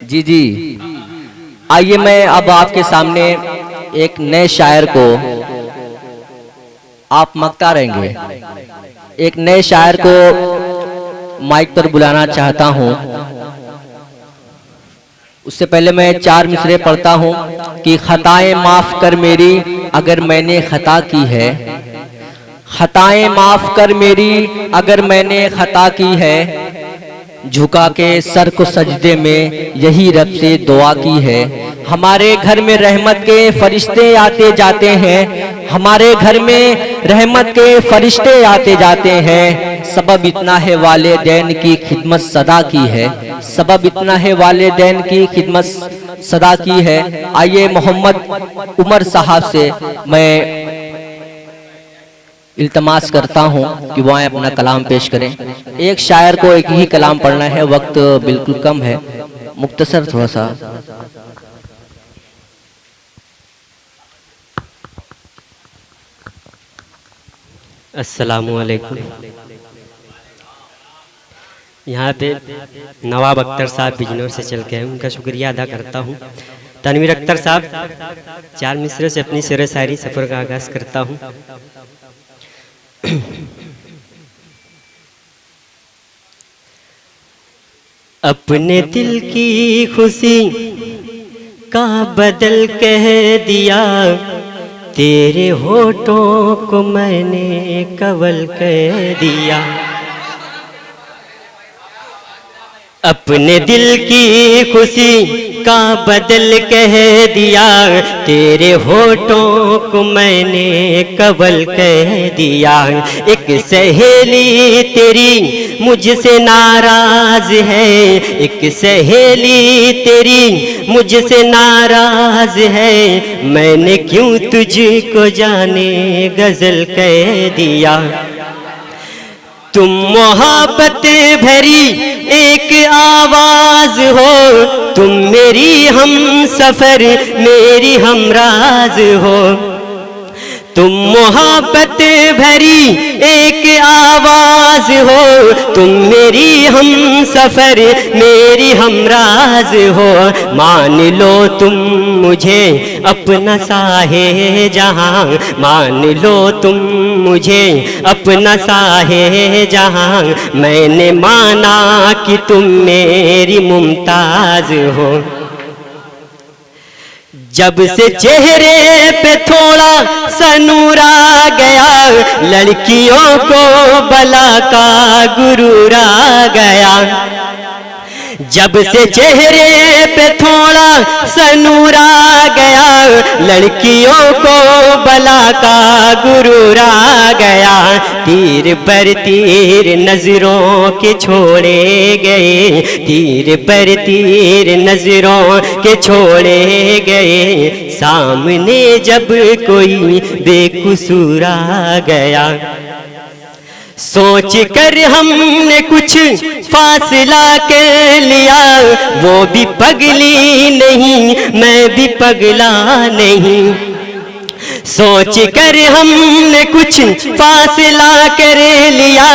जी जी, आइए मैं अब आपके सामने एक नए शायर को, आप मक्ता रहेंगे, एक नए शायर को माइक पर बुलाना चाहता हूं। उससे पहले मैं 4 मिसरे पढ़ता हूं कि खताएं माफ कर मेरी अगर मैंने खता की है, खताएं माफ कर मेरी अगर मैंने खता की है, झुका के सर को सजदे में यही रब से दुआ की है। हमारे घर में रहमत के फरिश्ते आते जाते हैं, हमारे घर में रहमत के फरिश्ते आते जाते हैं, सबब इतना है वालिदैन की खिदमत सदा की है, सबब इतना है वालिदैन की खिदमत सदा की है। आइए मोहम्मद उमर साहब से मैं इल्तमास करता हूं कि वह अपना कलाम पेश करें। एक शायर को एक ही कलाम पढ़ना है, वक्त बिल्कुल कम है, मुख्तसर थोड़ा सा। अस्सलामु अलैकुम। यहाँ पे नवाब अख्तर साहब बिजनौर से चल के हैं, उनका शुक्रिया अदा करता हूँ। तनवीर अख्तर साहब 4 मिसरे से अपनी शेर शायरी सफ़र का आगाज़ करता हूँ। अपने दिल की खुशी का बदल कह दिया, तेरे होठों को मैंने कवल कह दिया। अपने दिल की खुशी का बदल कह दिया, तेरे होठों को मैंने कवल कह दिया। एक सहेली तेरी मुझसे नाराज है, एक सहेली तेरी मुझसे नाराज है, मैंने क्यों तुझको जाने गजल कह दिया। तुम मोहब्बत भरी एक आवाज हो, तुम मेरी हम सफर मेरी हमराज हो। तुम मोहब्बत भरी एक आवाज हो, तुम मेरी हम सफर मेरी हमराज हो। मान लो तुम मुझे अपना साहे जहां, मान लो तुम मुझे अपना साहे जहां, मैंने माना कि तुम मेरी मुमताज हो। जब से चेहरे पे थोड़ा सा नूर आ गया, लड़कियों को बला का गुरूर आ गया। जब से चेहरे पे थोड़ा सा नूर आ गया, लड़कियों को बला का गुरूर आ गया। तीर पर तीर नजरों के छोड़े गए, तीर पर तीर नजरों के छोड़े गए, सामने जब कोई बेकसूर आ गया। सोच कर हमने कुछ फासला कर लिया, वो भी पगली नहीं मैं भी पगला नहीं। सोच कर हमने कुछ फासला कर लिया,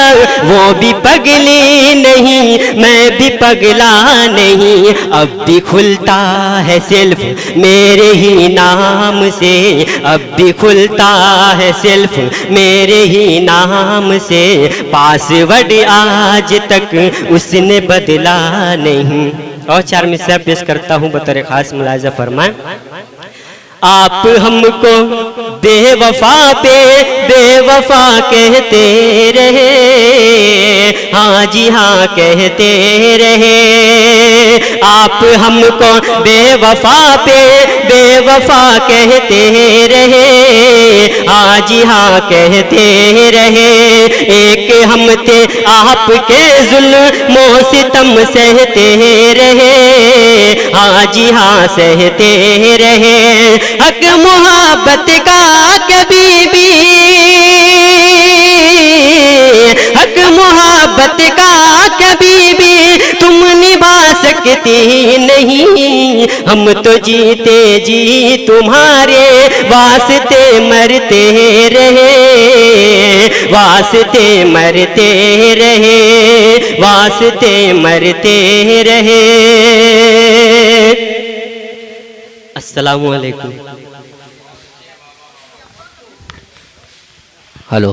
वो भी पगली नहीं मैं भी पगला नहीं। अब भी खुलता है सेल्फ मेरे ही नाम से, अब भी खुलता है सेल्फ मेरे ही नाम से, पासवर्ड आज तक उसने बदला नहीं। और 4 मिसरा पेश करता हूँ बतौर खास, मुलाहिजा फरमाएं। आप हमको बेवफा पे बेवफा कहते रहे, हाँ जी हाँ कहते रहे। आप हमको बेवफा पे बेवफा कहते रहे, हाँ जी हाँ कहते रहे। एक हम थे आपके जुल्मों सितम सहते रहे, हाँ जी हाँ सहते रहे। हक मोहब्बत का कभी भी, हक मोहब्बत का कभी भी तुम निभा सकती नहीं। हम तो जीते जी तुम्हारे वास्ते मरते रहे, वास्ते मरते रहे, वास्ते मरते रहे। अस्सलामु अलैकुम। हेलो,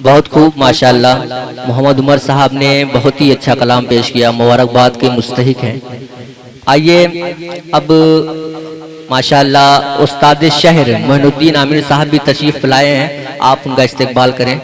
बहुत खूब माशाल्लाह। मोहम्मद उमर साहब ने बहुत ही अच्छा कलाम पेश किया, मुबारकबाद के मुस्तहिक हैं। आइए अब माशाल्लाह उस्ताद शहर मोइनुद्दीन आमिर साहब भी तशरीफ लाए हैं, आप उनका इस्तकबाल करें।